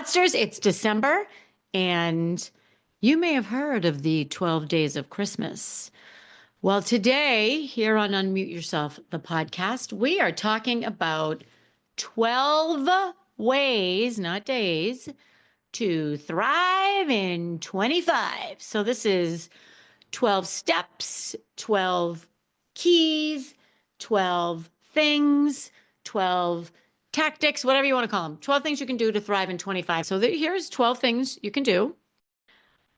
Podsters, it's December, and you may have heard of the 12 days of Christmas. Well, today, here on Unmute Yourself, the podcast, we are talking about 12 ways, not days, to thrive in 25. So this is 12 steps, 12 keys, 12 things, 12 tactics, whatever you want to call them. 12 things you can do to thrive in 25. So here's 12 things you can do.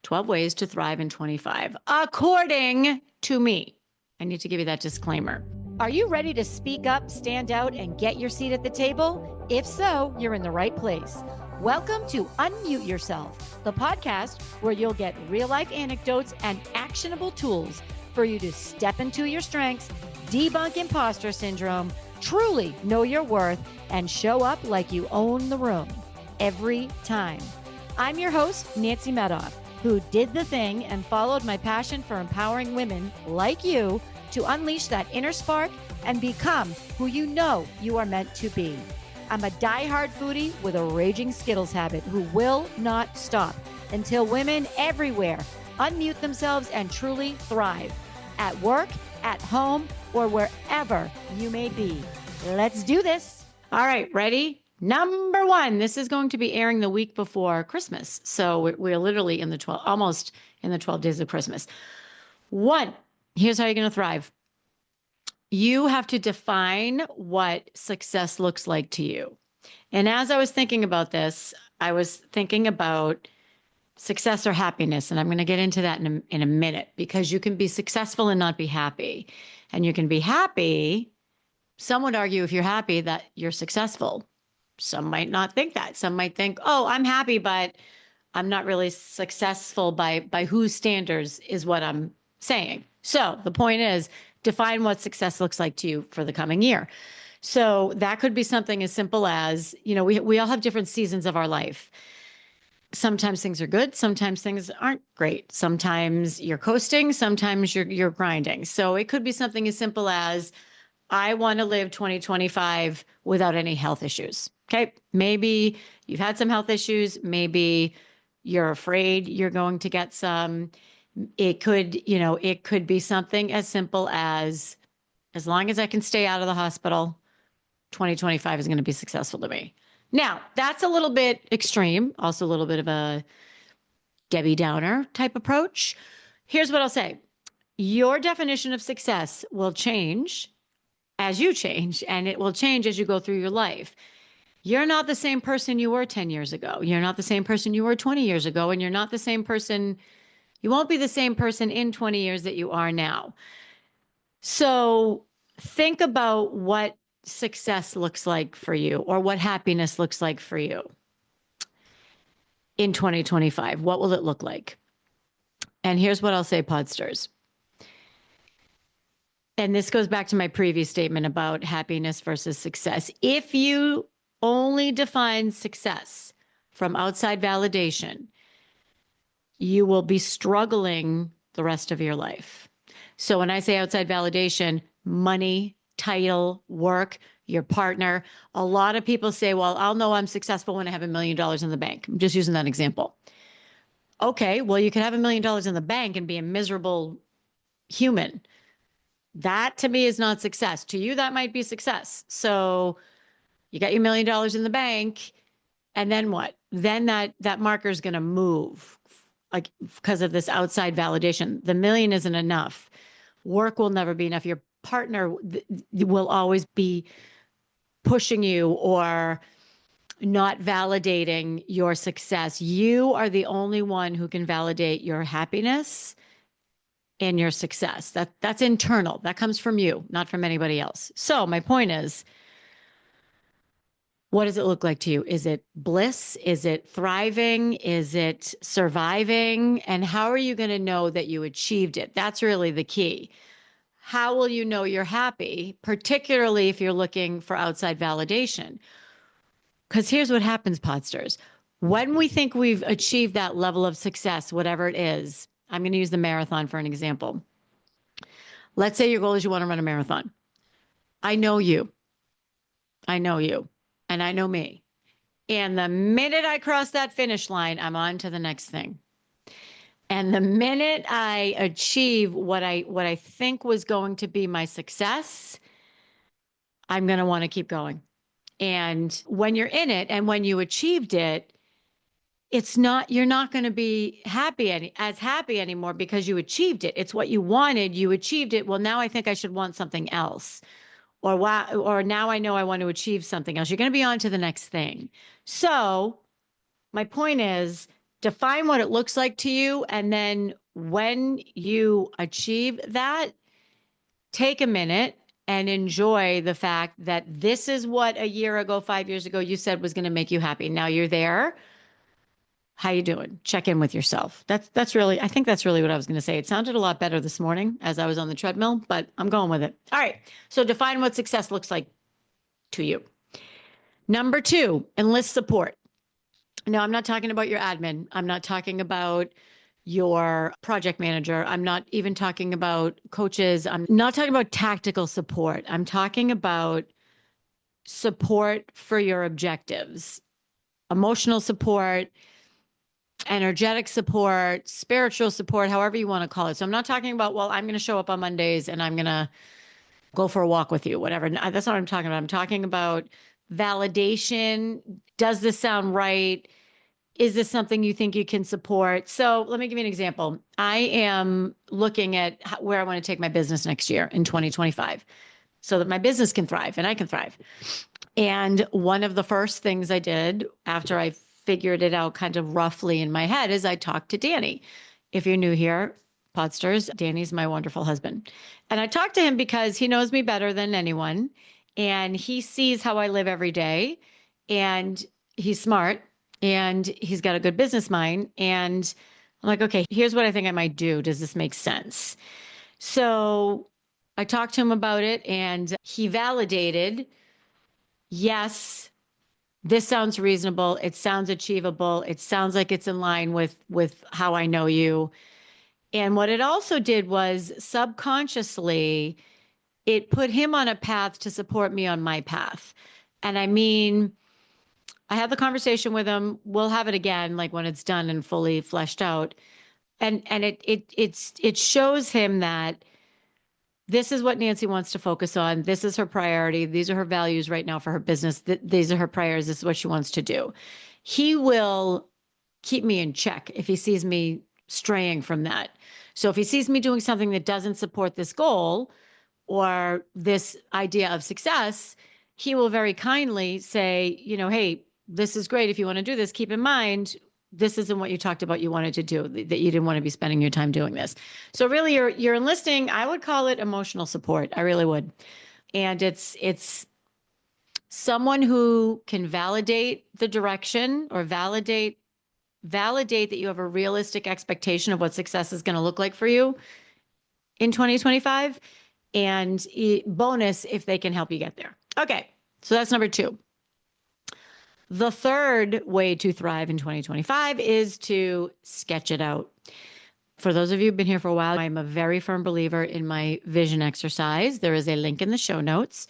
12 ways to thrive in 25, according to me. I need to give you that disclaimer. Are you ready to speak up, stand out, and get your seat at the table? If so, you're in the right place. Welcome to Unmute Yourself, the podcast where you'll get real-life anecdotes and actionable tools for you to step into your strengths, debunk imposter syndrome, truly know your worth, and show up like you own the room every time. I'm your host, Nancy Medoff, who did the thing and followed my passion for empowering women like you to unleash that inner spark and become who you know you are meant to be. I'm a diehard foodie with a raging Skittles habit who will not stop until women everywhere unmute themselves and truly thrive at work, at home, or wherever you may be. Let's do this. All right, ready? Number one, this is going to be airing the week before Christmas. So we're literally in the almost in the 12 days of Christmas. One, here's how you're going to thrive. You have to define what success looks like to you. And as I was thinking about this, I was thinking about success or happiness. And I'm going to get into that in a minute, because you can be successful and not be happy. And you can be happy. Some would argue, if you're happy, that you're successful. Some might not think that. Some might think, oh, I'm happy, but I'm not really successful by whose standards is what I'm saying. So the point is, define what success looks like to you for the coming year. So that could be something as simple as, we all have different seasons of our life. Sometimes things are good. Sometimes things aren't great. Sometimes you're coasting. Sometimes you're grinding. So it could be something as simple as, I want to live 2025 without any health issues. Okay. Maybe you've had some health issues. Maybe you're afraid you're going to get some. It could be something as simple as long as I can stay out of the hospital, 2025 is going to be successful to me. Now, that's a little bit extreme, also a little bit of a Debbie Downer type approach. Here's what I'll say. Your definition of success will change as you change, and it will change as you go through your life. You're not the same person you were 10 years ago. You're not the same person you were 20 years ago, and you're not the same person. You won't be the same person in 20 years that you are now. So think about what success looks like for you, or what happiness looks like for you in 2025. What will it look like? And here's what I'll say, Podsters. And this goes back to my previous statement about happiness versus success. If you only define success from outside validation, you will be struggling the rest of your life. So when I say outside validation, money, title, work, your partner, a lot of people say, well, I'll know I'm successful when I have $1 million in the bank. I'm just using that example. Okay, well, you could have $1 million in the bank and be a miserable human. That to me is not success. To you, that might be success. So you got your $1 million in the bank, and then what? Then that marker is going to move, like, because of this outside validation. The million isn't enough. Work will never be enough. Your partner will always be pushing you or not validating your success. You are the only one who can validate your happiness and your success. That's internal. That comes from you, not from anybody else. So my point is, what does it look like to you? Is it bliss? Is it thriving? Is it surviving? And how are you going to know that you achieved it? That's really the key. How will you know you're happy, particularly if you're looking for outside validation? Because here's what happens, Podsters. When we think we've achieved that level of success, whatever it is, I'm going to use the marathon for an example. Let's say your goal is you want to run a marathon. I know you. And I know me. And the minute I cross that finish line, I'm on to the next thing. And the minute I achieve what I think was going to be my success, I'm going to want to keep going. And when you're in it and when you achieved it, you're not going to be as happy anymore because you achieved it. It's what you wanted. You achieved it. Well, now I think I should want something else. Or now I know I want to achieve something else. You're going to be on to the next thing. So my point is, define what it looks like to you. And then when you achieve that, take a minute and enjoy the fact that this is what a year ago, 5 years ago, you said was going to make you happy. Now you're there. How you doing? Check in with yourself. I think that's really what I was going to say. It sounded a lot better this morning as I was on the treadmill, but I'm going with it. All right. So define what success looks like to you. Number 2, enlist support. Now, I'm not talking about your admin. I'm not talking about your project manager. I'm not even talking about coaches. I'm not talking about tactical support. I'm talking about support for your objectives, emotional support, energetic support, spiritual support, however you want to call it. So I'm not talking about, well, I'm going to show up on Mondays and I'm going to go for a walk with you, whatever. That's not what I'm talking about. I'm talking about validation. Does this sound right? Is this something you think you can support? So let me give you an example. I am looking at where I want to take my business next year in 2025 so that my business can thrive and I can thrive. And one of the first things I did after I figured it out kind of roughly in my head is I talked to Danny. If you're new here, Podsters, Danny's my wonderful husband. And I talked to him because he knows me better than anyone. And he sees how I live every day. And he's smart. And he's got a good business mind. And I'm like, okay, here's what I think I might do. Does this make sense? So I talked to him about it and he validated, yes, this sounds reasonable. It sounds achievable. It sounds like it's in line with how I know you. And what it also did was subconsciously, it put him on a path to support me on my path. And I mean, I had the conversation with him. We'll have it again, like when it's done and fully fleshed out. And it shows him that this is what Nancy wants to focus on. This is her priority. These are her values right now for her business. These are her priorities. This is what she wants to do. He will keep me in check if he sees me straying from that. So if he sees me doing something that doesn't support this goal or this idea of success, he will very kindly say, hey, this is great. If you want to do this, keep in mind, this isn't what you talked about you wanted to do, that you didn't want to be spending your time doing this. So really you're enlisting, I would call it emotional support. I really would. And it's someone who can validate the direction or validate that you have a realistic expectation of what success is going to look like for you in 2025. And bonus if they can help you get there. Okay. So that's number 2. The third way to thrive in 2025 is to sketch it out. For those of you who've been here for a while, I'm a very firm believer in my vision exercise. There is a link in the show notes.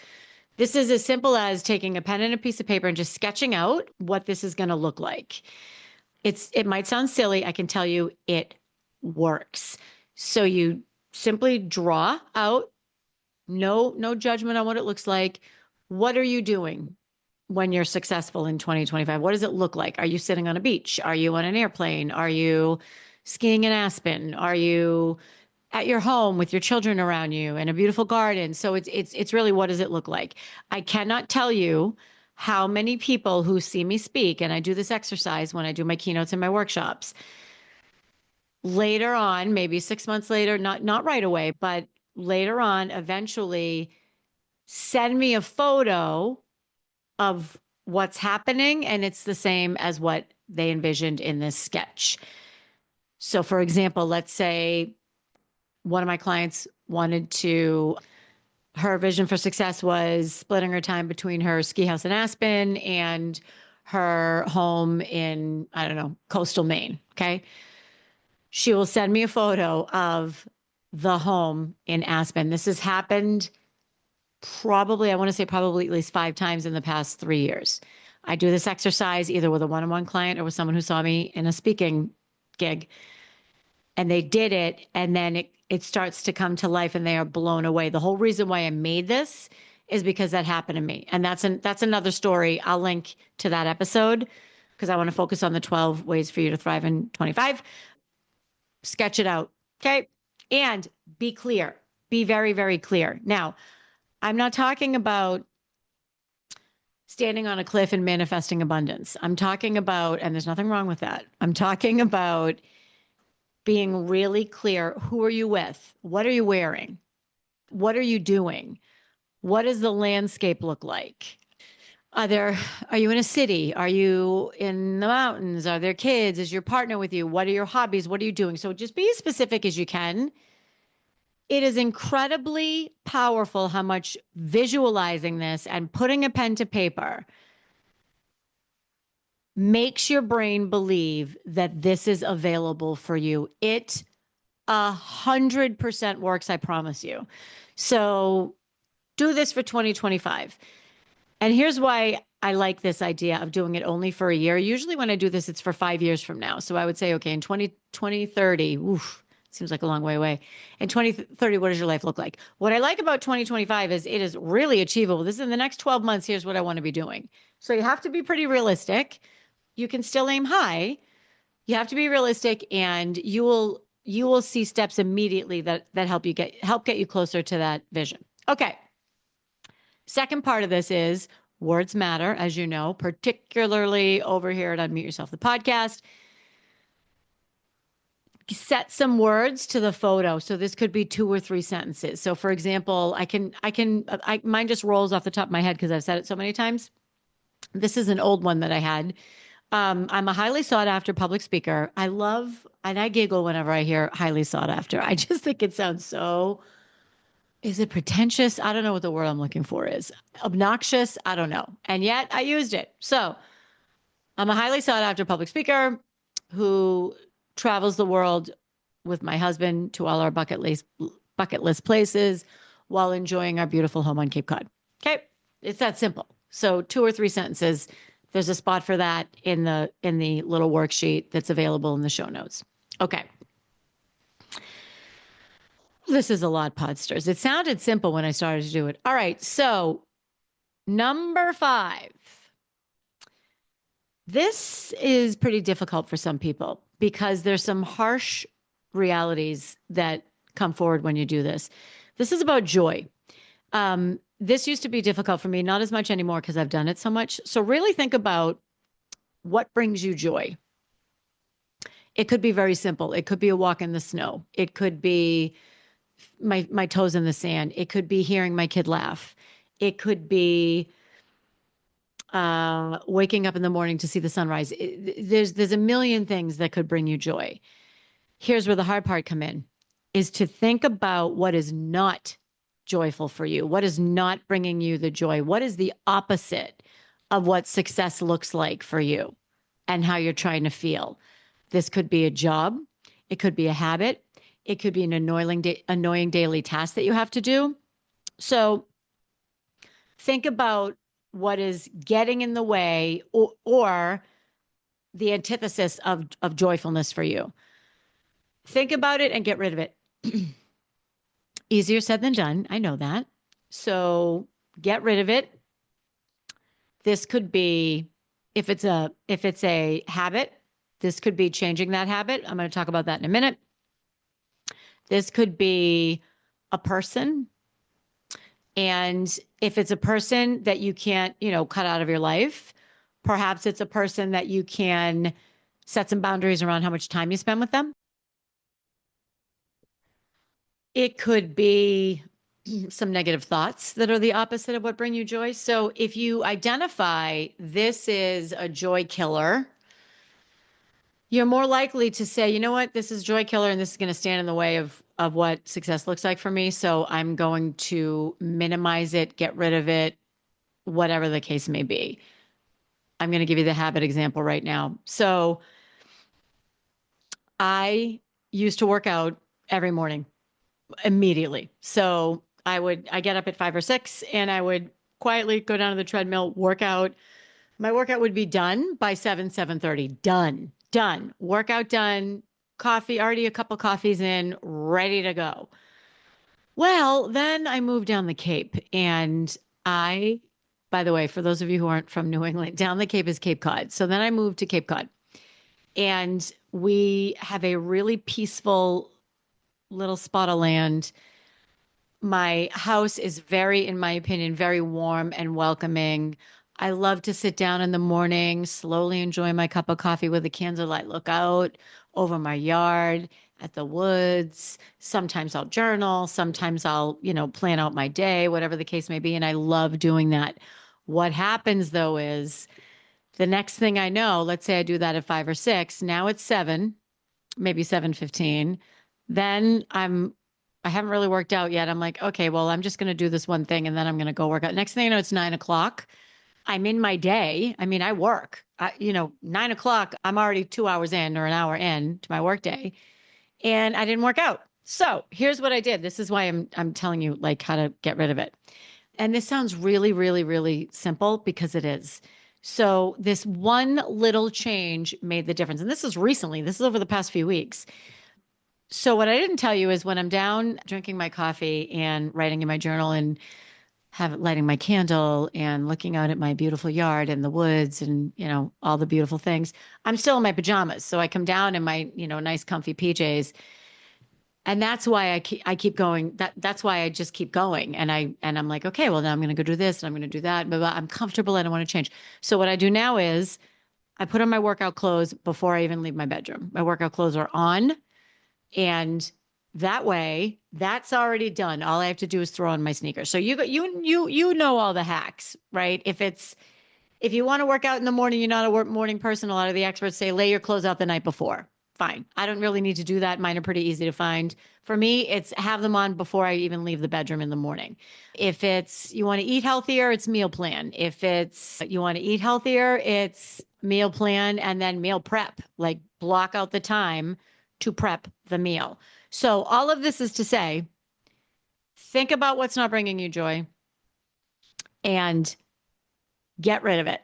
This is as simple as taking a pen and a piece of paper and just sketching out what this is going to look like. It might sound silly. I can tell you it works. So you simply draw out, no judgment on what it looks like. What are you doing when you're successful in 2025? What does it look like? Are you sitting on a beach? Are you on an airplane? Are you skiing in Aspen? Are you at your home with your children around you in a beautiful garden? So it's really, what does it look like? I cannot tell you how many people who see me speak, and I do this exercise when I do my keynotes and my workshops, later on, maybe 6 months later, not right away, but later on, eventually send me a photo of what's happening, and it's the same as what they envisioned in this sketch. So for example, let's say one of my clients her vision for success was splitting her time between her ski house in Aspen and her home in, I don't know, coastal Maine. Okay. She will send me a photo of the home in Aspen. This has happened probably at least 5 times in the past 3 years. I do this exercise either with a one-on-one client or with someone who saw me in a speaking gig, and they did it, and then it starts to come to life and they are blown away. The whole reason why I made this is because that happened to me. And that's another story. I'll link to that episode because I want to focus on the 12 ways for you to thrive in 25. Sketch it out. Okay. And be clear. Be very, very clear. Now, I'm not talking about standing on a cliff and manifesting abundance. I'm talking about, and there's nothing wrong with that. I'm talking about being really clear. Who are you with? What are you wearing? What are you doing? What does the landscape look like? Are you in a city? Are you in the mountains? Are there kids? Is your partner with you? What are your hobbies? What are you doing? So just be as specific as you can. It is incredibly powerful how much visualizing this and putting a pen to paper makes your brain believe that this is available for you. It 100% works, I promise you. So do this for 2025. And here's why I like this idea of doing it only for a year. Usually when I do this, it's for 5 years from now. So I would say, okay, in 2030, oof, seems like a long way away. In 2030, what does your life look like? What I like about 2025 is it is really achievable. This is in the next 12 months. Here's what I want to be doing. So you have to be pretty realistic. You can still aim high. You have to be realistic, and you will see steps immediately that help get you closer to that vision. Okay. Second part of this is words matter, as you know, particularly over here at Unmute Yourself, the podcast. Set some words to the photo. So this could be 2 or 3 sentences. So for example, mine just rolls off the top of my head because I've said it so many times. This is an old one that I had. I'm a highly sought after public speaker. And I giggle whenever I hear highly sought after. I just think it sounds so, is it pretentious? I don't know what the word I'm looking for is. Obnoxious? I don't know. And yet I used it. So I'm a highly sought after public speaker who travels the world with my husband to all our bucket list places while enjoying our beautiful home on Cape Cod. Okay. It's that simple. So 2 or 3 sentences. There's a spot for that in the little worksheet that's available in the show notes. Okay. This is a lot, Podsters. It sounded simple when I started to do it. All right. So number 5. This is pretty difficult for some people because there's some harsh realities that come forward when you do this. This is about joy. This used to be difficult for me, not as much anymore because I've done it so much. So really think about what brings you joy. It could be very simple. It could be a walk in the snow. It could be my toes in the sand. It could be hearing my kid laugh. It could be waking up in the morning to see the sunrise. There's a million things that could bring you joy. Here's where the hard part come in, is to think about what is not joyful for you. What is not bringing you the joy? What is the opposite of what success looks like for you and how you're trying to feel? This could be a job. It could be a habit. It could be an annoying daily task that you have to do. So think about what is getting in the way or the antithesis of joyfulness for you. Think about it and get rid of it. Easier said than done. I know that. So get rid of it. This could be, if it's a habit, this could be changing that habit. I'm going to talk about that in a minute. This could be a person. And if it's a person that you can't, cut out of your life, perhaps it's a person that you can set some boundaries around how much time you spend with them. It could be some negative thoughts that are the opposite of what bring you joy. So if you identify this is a joy killer, you're more likely to say, you know what, this is joy killer and this is going to stand in the way of what success looks like for me. So I'm going to minimize it, get rid of it, whatever the case may be. I'm going to give you the habit example right now. So I used to work out every morning immediately. So I get up at 5 or 6 and I would quietly go down to the treadmill, work out my workout would be done by 7:30. Done. Workout done. Coffee, already a couple coffees in, ready to go. Well, then I moved down the Cape and by the way, for those of you who aren't from New England, down the Cape is Cape Cod. So then I moved to Cape Cod and we have a really peaceful little spot of land. My house is very, in my opinion, very warm and welcoming. I love to sit down in the morning, slowly enjoy my cup of coffee with a candlelight, look out over my yard at the woods. Sometimes I'll journal. Sometimes I'll, plan out my day, whatever the case may be. And I love doing that. What happens though is the next thing I know, let's say I do that at 5 or 6, now it's 7, maybe 7:15. Then I haven't really worked out yet. I'm like, okay, well, I'm just going to do this one thing and then I'm going to go work out. Next thing you know, it's 9:00. I'm in my day. I mean, I work, 9:00, I'm already 2 hours in or an hour in to my work day and I didn't work out. So here's what I did. This is why I'm telling you like how to get rid of it. And this sounds really, really, really simple because it is. So this one little change made the difference. And this is recently, this is over the past few weeks. So what I didn't tell you is when I'm down drinking my coffee and writing in my journal and lighting my candle and looking out at my beautiful yard and the woods and, all the beautiful things, I'm still in my pajamas. So I come down in my, nice comfy PJs. And that's why I keep going. That's why I just keep going. And I'm like, okay, well now I'm going to go do this and I'm going to do that. But I'm comfortable. I don't want to change. So what I do now is I put on my workout clothes before I even leave my bedroom. My workout clothes are on. And that way, that's already done. All I have to do is throw on my sneakers. So you know all the hacks, right? If you want to work out in the morning, you're not a morning person. A lot of the experts say lay your clothes out the night before. Fine. I don't really need to do that. Mine are pretty easy to find. For me, it's have them on before I even leave the bedroom in the morning. If it's you want to eat healthier, it's meal plan. If it's you want to eat healthier, it's meal plan and then meal prep. Like block out the time to prep the meal. So all of this is to say, think about what's not bringing you joy and get rid of it.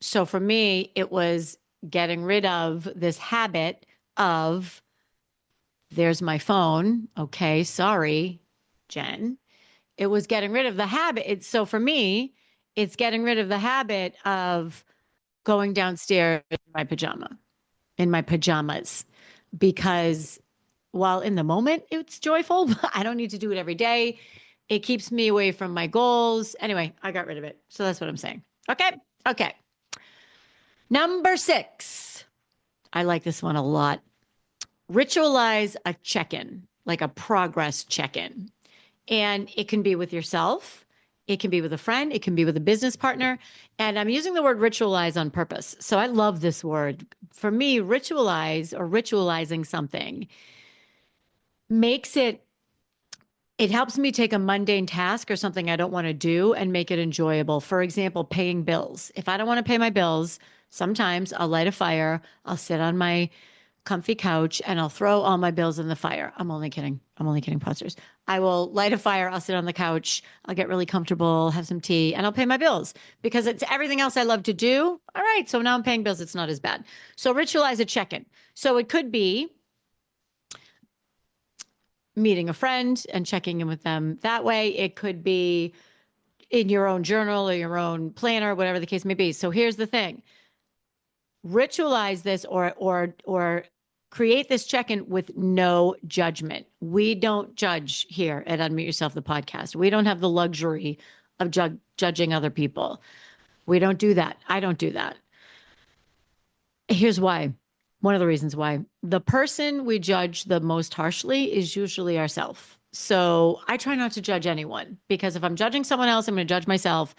So for me, it was getting rid of this habit of there's my phone. Okay, sorry, Jen. It was getting rid of the habit. So for me, it's getting rid of the habit of going downstairs in my pajamas. Because while in the moment it's joyful, I don't need to do it every day. It keeps me away from my goals. Anyway, I got rid of it. So that's what I'm saying. Okay. Number 6. I like this one a lot. Ritualize a check-in, like a progress check-in. And it can be with yourself. It can be with a friend. It can be with a business partner. And I'm using the word ritualize on purpose. So I love this word. For me, ritualize or ritualizing something makes it helps me take a mundane task or something I don't want to do and make it enjoyable. For example, paying bills. If I don't want to pay my bills, sometimes I'll light a fire. I'll sit on my comfy couch and I'll throw all my bills in the fire. I'm only kidding, Podsters. I will light a fire. I'll sit on the couch. I'll get really comfortable, have some tea, and I'll pay my bills because it's everything else I love to do. All right. So now I'm paying bills. It's not as bad. So ritualize a check-in. So it could be meeting a friend and checking in with them that way. It could be in your own journal or your own planner, whatever the case may be. So here's the thing. Ritualize this or create this check-in with no judgment. We don't judge here at Unmute Yourself, the podcast. We don't have the luxury of judging other people. We don't do that. I don't do that. Here's why. One of the reasons why. The person we judge the most harshly is usually ourselves. So I try not to judge anyone because if I'm judging someone else, I'm going to judge myself.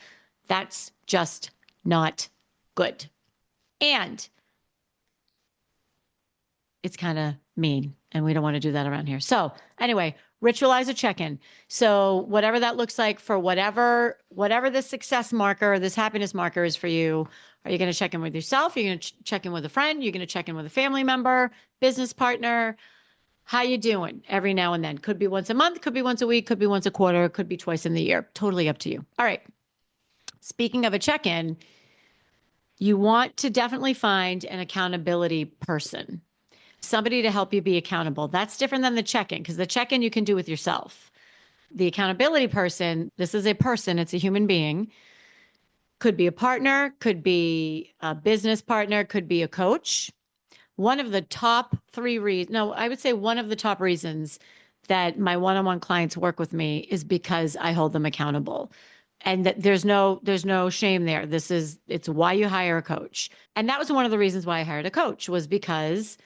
That's just not good. And it's kind of mean and we don't want to do that around here. So anyway, ritualize a check-in. So whatever that looks like for whatever the success marker, this happiness marker is for you. Are you going to check in with yourself? Are you going to check in with a friend? You're going to check in with a family member, business partner? How you doing every now and then? Could be once a month, could be once a week, could be once a quarter, could be twice in the year. Totally up to you. All right. Speaking of a check-in, You want to definitely find an accountability person, somebody to help you be accountable. That's different than the check-in, because the check-in you can do with yourself. The accountability person, this is a person, it's a human being, could be a partner, could be a business partner, could be a coach. One of the top three reasons, no, I would say one of the top reasons that my one-on-one clients work with me is because I hold them accountable. And that there's no shame there. It's why you hire a coach. And that was one of the reasons why I hired a coach, was because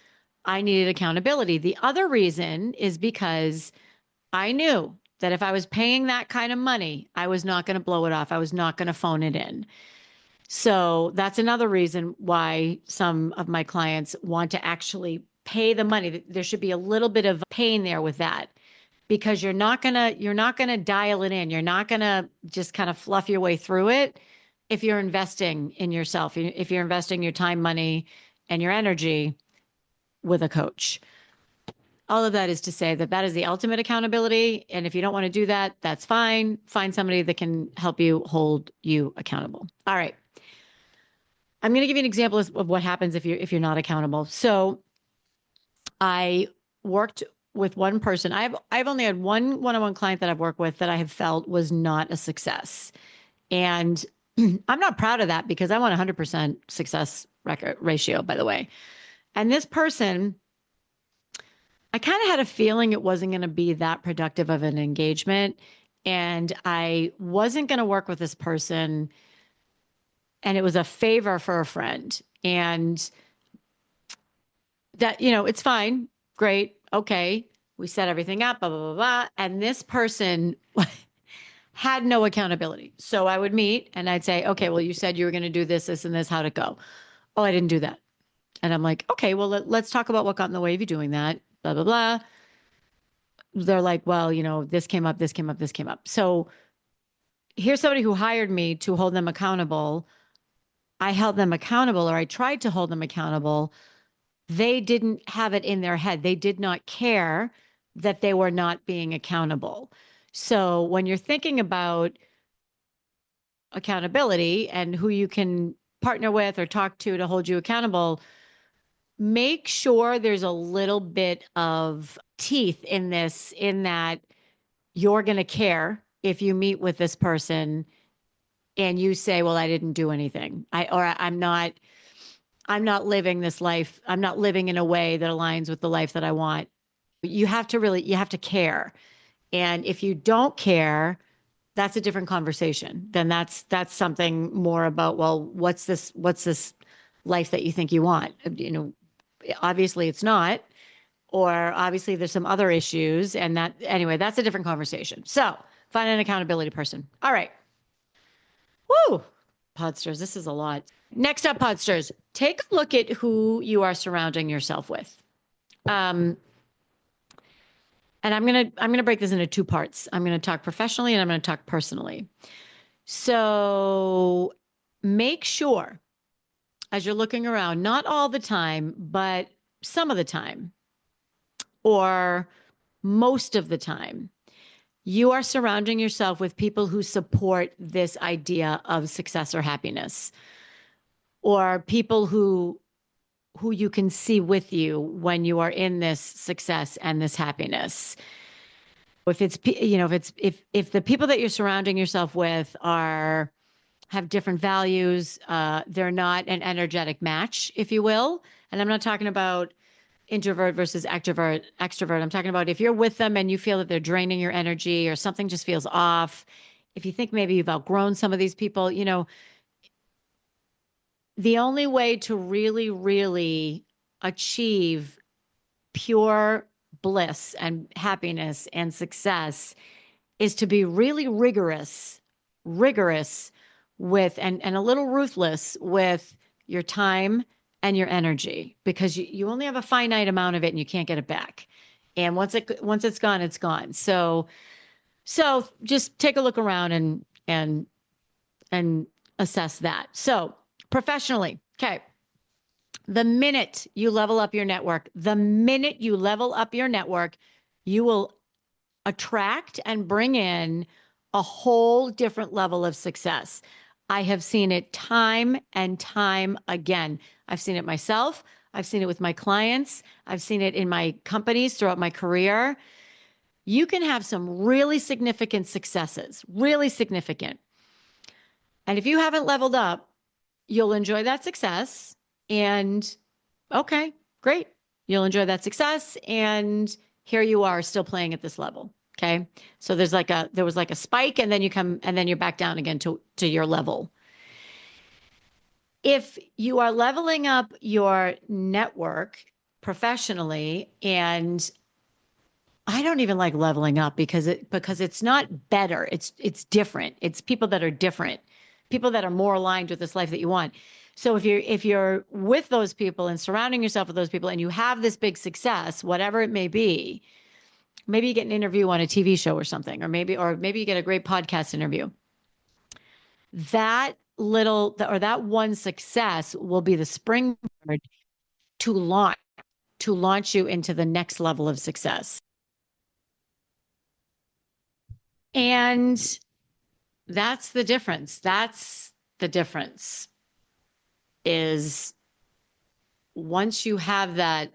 I needed accountability. The other reason is because I knew that if I was paying that kind of money, I was not going to blow it off. I was not going to phone it in. So that's another reason why some of my clients want to actually pay the money. There should be a little bit of pain there with that, because you're not going to dial it in. You're not going to just kind of fluff your way through it if you're investing in yourself, if you're investing your time, money, and your energy with a coach. All of that is to say that that is the ultimate accountability. And if you don't want to do that, that's fine. Find somebody that can help you hold you accountable. All right. I'm going to give you an example of what happens if you're not accountable. So I worked with one person. I've only had one one-on-one client that I've worked with that I have felt was not a success. And I'm not proud of that, because I want 100% success record ratio, by the way. And this person, I kind of had a feeling it wasn't going to be that productive of an engagement. And I wasn't going to work with this person. And it was a favor for a friend. And that, it's fine. Great. Okay. We set everything up, blah, blah, blah, blah. And this person had no accountability. So I would meet and I'd say, okay, well, you said you were going to do this, this, and this. How'd it go? Oh, I didn't do that. And I'm like, okay, well, let's talk about what got in the way of you doing that, blah, blah, blah. They're like, well, this came up, this came up, this came up. So here's somebody who hired me to hold them accountable. I held them accountable, or I tried to hold them accountable. They didn't have it in their head. They did not care that they were not being accountable. So when you're thinking about accountability and who you can partner with or talk to hold you accountable, make sure there's a little bit of teeth in this, in that you're going to care if you meet with this person and you say, well, I didn't do anything. I'm not living this life. I'm not living in a way that aligns with the life that I want. You have to care. And if you don't care, that's a different conversation. Then that's something more about, well, what's this life that you think you want? Obviously it's not, or obviously there's some other issues, and anyway, that's a different conversation. So find an accountability person. All right. Woo! Podsters, this is a lot. Next up, Podsters, take a look at who you are surrounding yourself with. And I'm gonna break this into two parts. I'm gonna talk professionally and I'm gonna talk personally. So make sure, as you're looking around, not all the time, but some of the time, or most of the time, you are surrounding yourself with people who support this idea of success or happiness, or people who you can see with you when you are in this success and this happiness. If the people that you're surrounding yourself with have different values, they're not an energetic match, if you will. And I'm not talking about introvert versus extrovert. I'm talking about if you're with them and you feel that they're draining your energy or something just feels off. If you think maybe you've outgrown some of these people, the only way to really, really achieve pure bliss and happiness and success is to be really rigorous with, and a little ruthless with your time and your energy, because you only have a finite amount of it and you can't get it back. And once it's gone, it's gone. So just take a look around and assess that. So professionally, okay. The minute you level up your network, you will attract and bring in a whole different level of success. I have seen it time and time again. I've seen it myself. I've seen it with my clients. I've seen it in my companies throughout my career. You can have some really significant successes, really significant. And if you haven't leveled up, you'll enjoy that success. And okay, great. You'll enjoy that success. And here you are still playing at this level. Okay. So there was like a spike and then you're back down again to your level. If you are leveling up your network professionally, and I don't even like leveling up because it's not better. It's different. It's people that are different, people that are more aligned with this life that you want. So if you're with those people and surrounding yourself with those people and you have this big success, whatever it may be, maybe you get an interview on a TV show or something, or maybe you get a great podcast interview. That that one success will be the springboard to launch you into the next level of success. And that's the difference. That's the difference is once you have that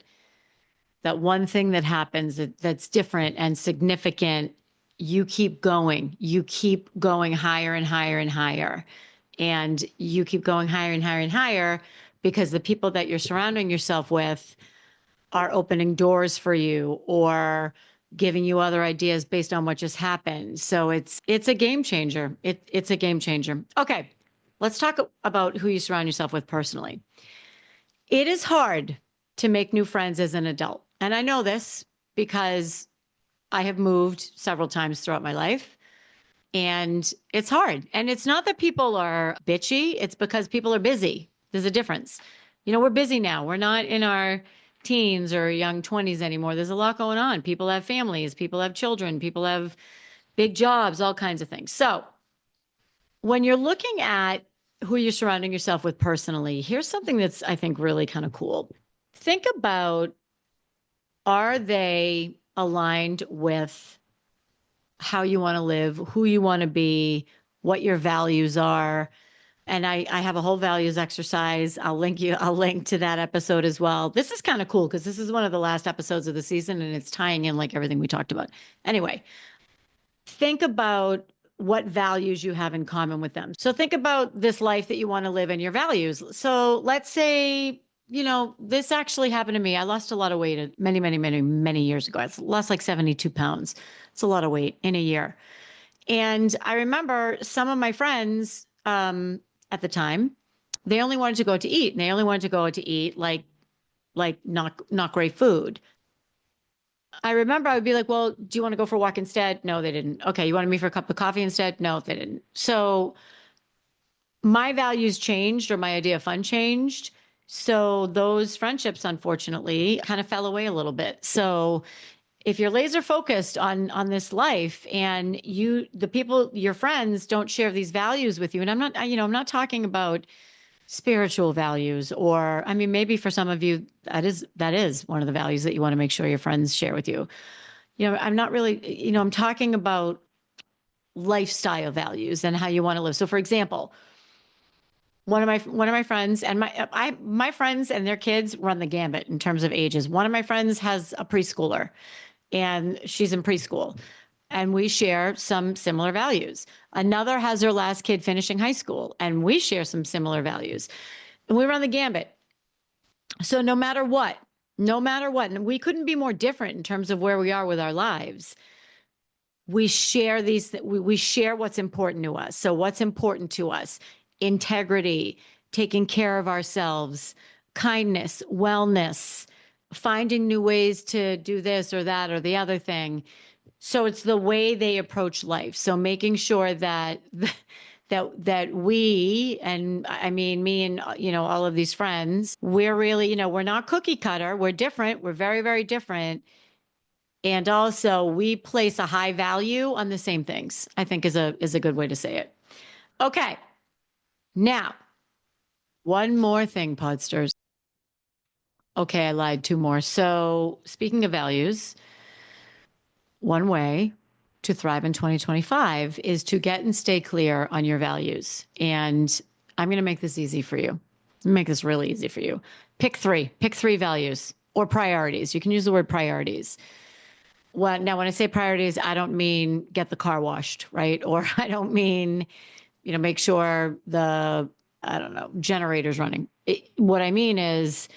one thing that happens that's different and significant, you keep going. You keep going higher and higher and higher. And you keep going higher and higher and higher because the people that you're surrounding yourself with are opening doors for you or giving you other ideas based on what just happened. So it's a game changer. It's a game changer. Okay, let's talk about who you surround yourself with personally. It is hard to make new friends as an adult. And I know this because I have moved several times throughout my life. And it's hard. And it's not that people are bitchy, it's because people are busy. There's a difference. We're busy now. We're not in our teens or young 20s anymore. There's a lot going on. People have families, people have children, people have big jobs, all kinds of things. So when you're looking at who you're surrounding yourself with personally, here's something that's, I think, really kind of cool. Think about, are they aligned with how you want to live, who you want to be, what your values are? And I have a whole values exercise. I'll link to that episode as well. This is kind of cool because this is one of the last episodes of the season and it's tying in like everything we talked about. Anyway, think about what values you have in common with them. So think about this life that you want to live and your values. So let's say, this actually happened to me. I lost a lot of weight many, many, many, many years ago. I lost like 72 pounds. It's a lot of weight in a year. And I remember some of my friends, at the time, they only wanted to go out to eat, and they only wanted to go out to eat like not great food. I remember I would be like, well, do you want to go for a walk instead? No, they didn't. Okay, you wanted me for a cup of coffee instead? No, they didn't. So my values changed or my idea of fun changed. So those friendships, unfortunately, kind of fell away a little bit. So if you're laser focused on this life and the people, your friends don't share these values with you, and I'm not talking about spiritual values, or I mean, maybe for some of you that is one of the values that you want to make sure your friends share with you. I'm not really, I'm talking about lifestyle values and how you want to live. So for example, one of my friends and my friends and their kids run the gambit in terms of ages. One of my friends has a preschooler and she's in preschool and we share some similar values. Another has her last kid finishing high school and we share some similar values. And we run the gambit. So no matter what, and we couldn't be more different in terms of where we are with our lives. We share we share what's important to us. So what's important to us? Integrity, taking care of ourselves, kindness, wellness, finding new ways to do this or that or the other thing. So it's the way they approach life. So making sure that we, and I mean me and all of these friends, we're really, we're not cookie cutter. We're different. We're very, very different. And also we place a high value on the same things, I think is a good way to say it. Okay. Now, one more thing, Podsters. Okay, I lied, two more. So speaking of values, one way to thrive in 2025 is to get and stay clear on your values. And I'm going to make this easy for you. Make this really easy for you. Pick three values or priorities. You can use the word priorities. Now, when I say priorities, I don't mean get the car washed, right? Or I don't mean, make sure generator's running. What I mean is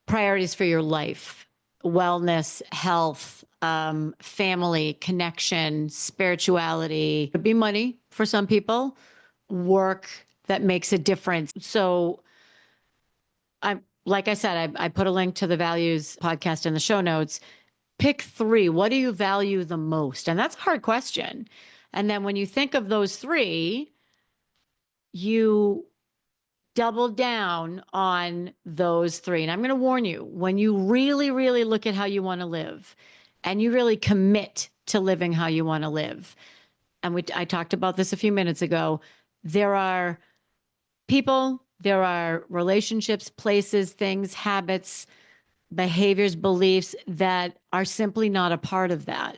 priorities for your life, wellness, health, family, connection, spirituality. It could be money for some people, work that makes a difference. So like I said, I put a link to the values podcast in the show notes. Pick three. What do you value the most? And that's a hard question. And then when you think of those three, you double down on those three. And I'm going to warn you, when you really, really look at how you want to live and you really commit to living how you want to live, and I talked about this a few minutes ago, there are people, there are relationships, places, things, habits, behaviors, beliefs that are simply not a part of that.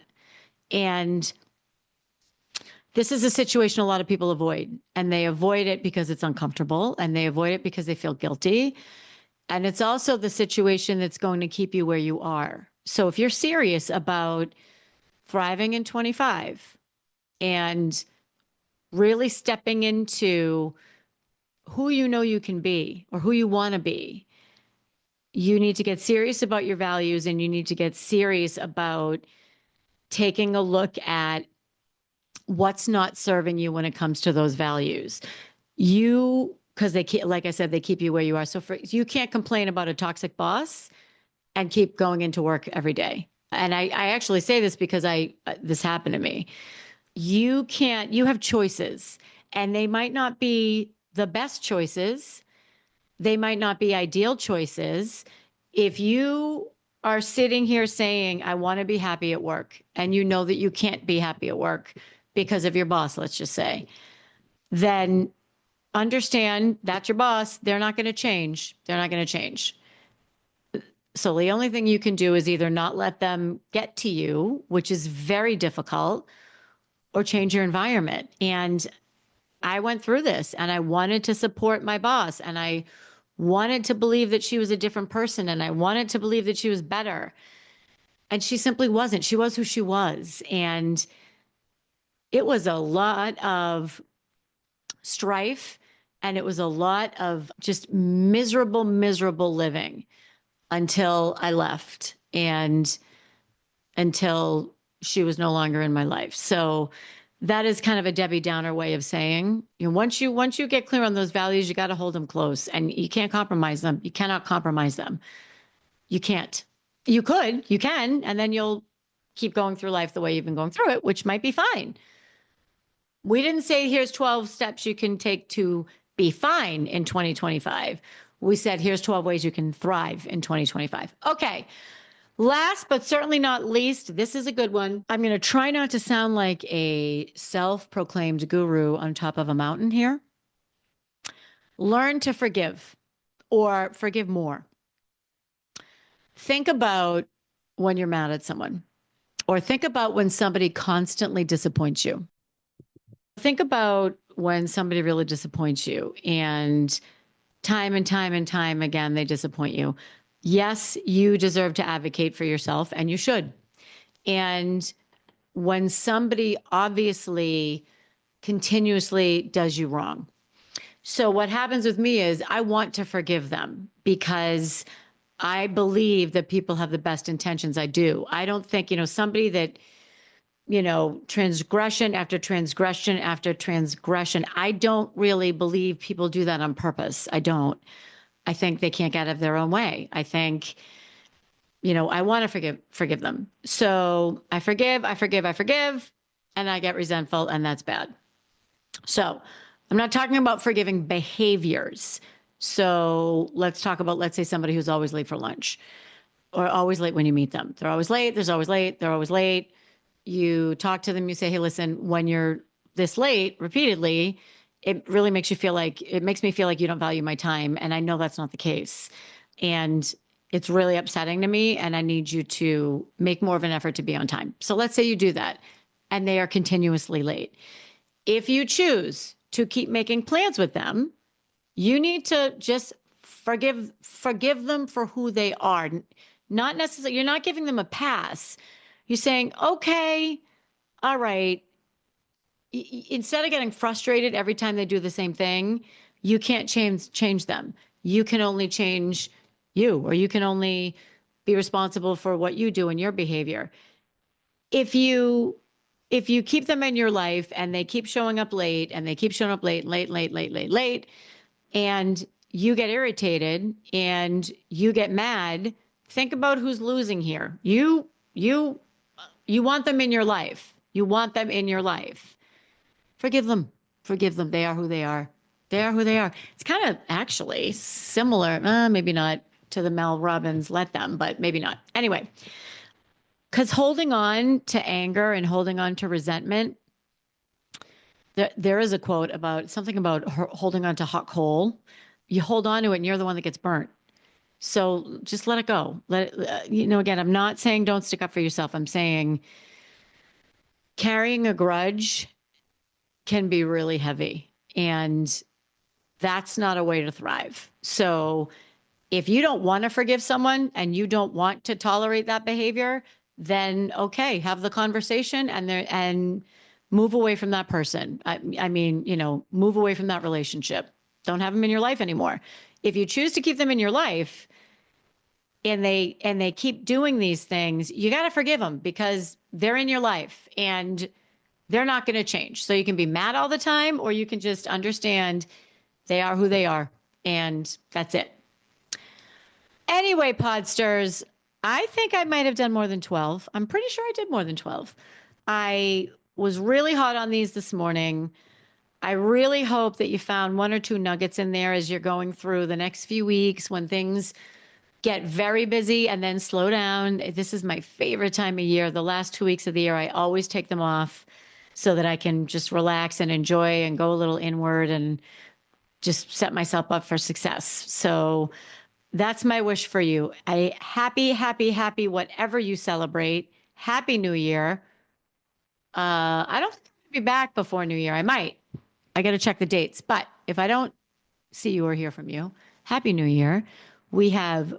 And this is a situation a lot of people avoid, and they avoid it because it's uncomfortable, and they avoid it because they feel guilty. And it's also the situation that's going to keep you where you are. So if you're serious about thriving in 25 and really stepping into who you know you can be or who you want to be, you need to get serious about your values, and you need to get serious about taking a look at what's not serving you when it comes to those values. Because like I said, they keep you where you are. So you can't complain about a toxic boss and keep going into work every day. And I actually say this because this happened to me. You have choices, and they might not be the best choices. They might not be ideal choices. If you are sitting here saying, I want to be happy at work, and you know that you can't be happy at work because of your boss, let's just say, then understand that's your boss. They're not going to change. They're not going to change. So the only thing you can do is either not let them get to you, which is very difficult, or change your environment. And I went through this, and I wanted to support my boss, and I wanted to believe that she was a different person, and I wanted to believe that she was better. And she simply wasn't. She was who she was. And it was a lot of strife, and it was a lot of just miserable living until I left, and until she was no longer in my life. So that is kind of a Debbie Downer way of saying, once you get clear on those values, you got to hold them close, and you can't compromise them. You cannot compromise them. You can't. You can, and then you'll keep going through life the way you've been going through it, which might be fine. We didn't say here's 12 steps you can take to be fine in 2025. We said here's 12 ways you can thrive in 2025. Okay. Last but certainly not least, this is a good one. I'm going to try not to sound like a self-proclaimed guru on top of a mountain here. Learn to forgive, or forgive more. Think about when you're mad at someone, or think about when somebody constantly disappoints you. Think about when somebody really disappoints you, and time again, they disappoint you. Yes, you deserve to advocate for yourself, and you should. And when somebody obviously continuously does you wrong. So what happens with me is I want to forgive them because I believe that people have the best intentions. I do. I don't think, somebody that, transgression after transgression after transgression. I don't really believe people do that on purpose. I don't. I think they can't get out of their own way. I think, I want to forgive them. So I forgive, and I get resentful, and that's bad. So I'm not talking about forgiving behaviors. So let's say somebody who's always late for lunch, or always late when you meet them. They're always late. They're always late. You talk to them, you say, hey, listen, when you're this late repeatedly, it really makes me feel like you don't value my time. And I know that's not the case. And it's really upsetting to me. And I need you to make more of an effort to be on time. So let's say you do that. and they are continuously late. If you choose to keep making plans with them, you need to just forgive them for who they are. Not necessarily, you're not giving them a pass. You're saying, okay, all right. Instead of getting frustrated every time they do the same thing, you can't change them. You can only change you, or you can only be responsible for what you do and your behavior. If you keep them in your life and they keep showing up late and they keep showing up late, and you get irritated and you get mad, think about who's losing here. You want them in your life. You want them in your life. Forgive them. Forgive them. They are who they are. They are who they are. It's kind of actually similar, maybe not to the Mel Robbins, let them, but maybe not. Anyway, because holding on to anger and holding on to resentment, there is a quote about something about holding on to hot coal. You hold on to it and you're the one that gets burnt. So just let it go. Let it, again, I'm not saying don't stick up for yourself. I'm saying carrying a grudge can be really heavy, and that's not a way to thrive. So if you don't want to forgive someone and you don't want to tolerate that behavior, then okay, have the conversation and move away from that person. I mean, move away from that relationship. Don't have them in your life anymore. If you choose to keep them in your life and they keep doing these things, you got to forgive them because they're in your life and they're not going to change. So you can be mad all the time, or you can just understand they are who they are, and that's it. Anyway, Podsters, I think I might have done more than 12. I'm pretty sure I did more than 12. I was really hot on these this morning. I really hope that you found one or two nuggets in there as you're going through the next few weeks when things get very busy and then slow down. This is my favorite time of year. The last 2 weeks of the year, I always take them off so that I can just relax and enjoy and go a little inward and just set myself up for success. So that's my wish for you. Happy, whatever you celebrate. Happy New Year. I don't think I'll be back before New Year. I might. I got to check the dates. But if I don't see you or hear from you, Happy New Year. We have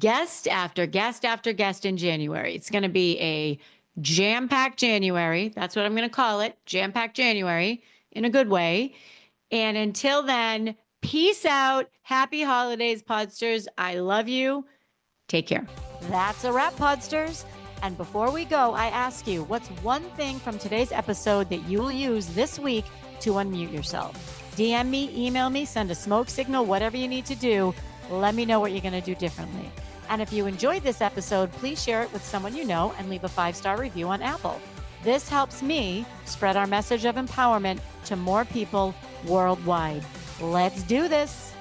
guest after guest after guest in January. It's going to be a jam-packed January. That's what I'm going to call it. Jam-packed January in a good way. And until then, peace out. Happy holidays, Podsters. I love you. Take care. That's a wrap, Podsters. And before we go, I ask you, what's one thing from today's episode that you will use this week to unmute yourself? DM me, email me, send a smoke signal, whatever you need to do. Let me know what you're going to do differently. And if you enjoyed this episode, please share it with someone you know and leave a 5-star review on Apple. This helps me spread our message of empowerment to more people worldwide. Let's do this.